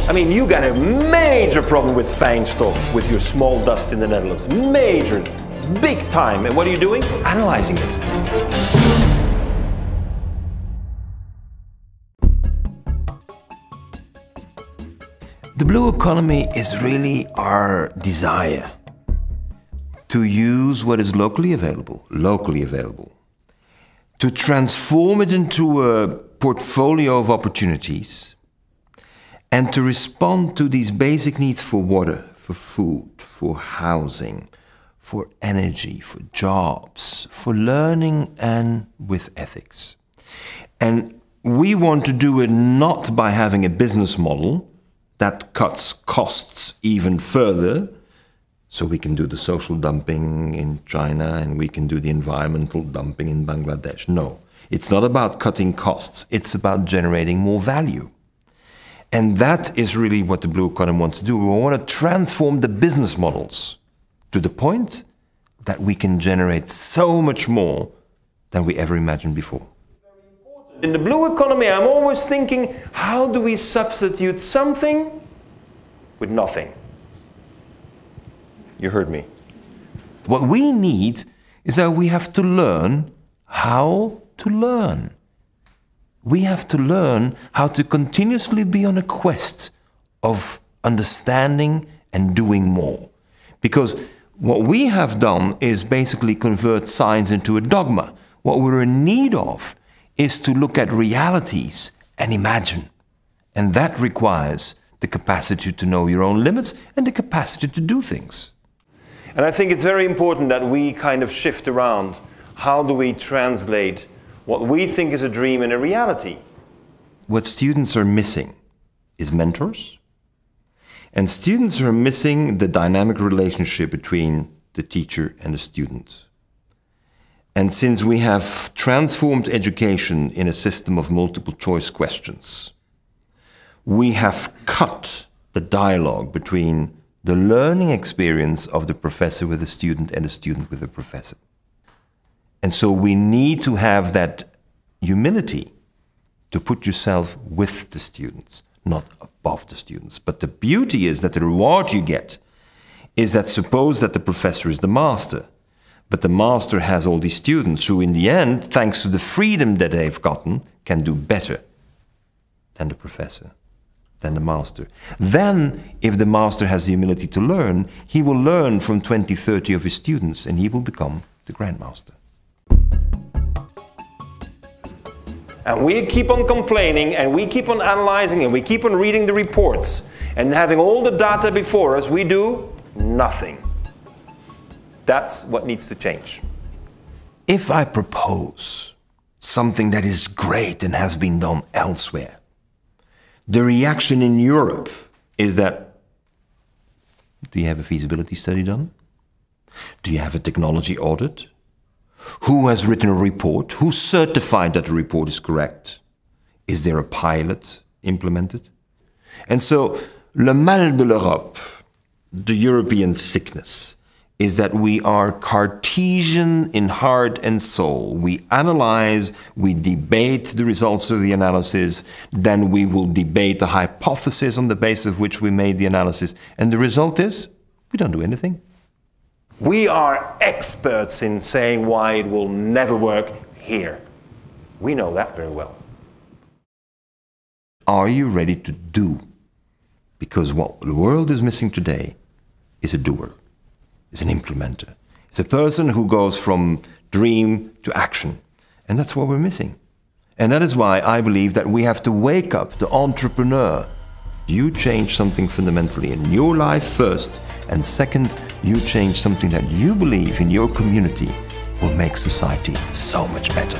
I mean, you got a major problem with fijnstof, with your small dust in the Netherlands. Major, big time. And what are you doing? Analyzing it. The blue economy is really our desire to use what is locally available, to transform it into a portfolio of opportunities, and to respond to these basic needs for water, for food, for housing, for energy, for jobs, for learning, and with ethics. And we want to do it not by having a business model that cuts costs even further, so we can do the social dumping in China and we can do the environmental dumping in Bangladesh. No, it's not about cutting costs, it's about generating more value. And that is really what the blue economy wants to do. We want to transform the business models to the point that we can generate so much more than we ever imagined before. In the blue economy, I'm always thinking, how do we substitute something with nothing? You heard me. What we need is that we have to learn how to learn. We have to learn how to continuously be on a quest of understanding and doing more. Because what we have done is basically convert science into a dogma. What we're in need of is to look at realities and imagine. And that requires the capacity to know your own limits and the capacity to do things. And I think it's very important that we kind of shift around. How do we translate what we think is a dream in a reality? What students are missing is mentors. And students are missing the dynamic relationship between the teacher and the student. And since we have transformed education in a system of multiple choice questions, we have cut the dialogue between the learning experience of the professor with the student and the student with the professor. And so we need to have that humility to put yourself with the students, not above the students. But the beauty is that the reward you get is that suppose that the professor is the master, but the master has all these students who in the end, thanks to the freedom that they've gotten, can do better than the professor, than the master. Then, if the master has the humility to learn, he will learn from 20, 30 of his students and he will become the grandmaster. And we keep on complaining and we keep on analyzing and we keep on reading the reports and having all the data before us, we do nothing. That's what needs to change. If I propose something that is great and has been done elsewhere, the reaction in Europe is that, do you have a feasibility study done? Do you have a technology audit? Who has written a report? Who certified that the report is correct? Is there a pilot implemented? And so, le mal de l'Europe, the European sickness, is that we are Cartesian in heart and soul. We analyze, we debate the results of the analysis, then we will debate the hypothesis on the basis of which we made the analysis. And the result is, we don't do anything. We are experts in saying why it will never work here. We know that very well. Are you ready to do? Because what the world is missing today is a doer. Is an implementer. It's a person who goes from dream to action. And that's what we're missing. And that is why I believe that we have to wake up the entrepreneur. You change something fundamentally in your life first, and second, you change something that you believe in your community will make society so much better.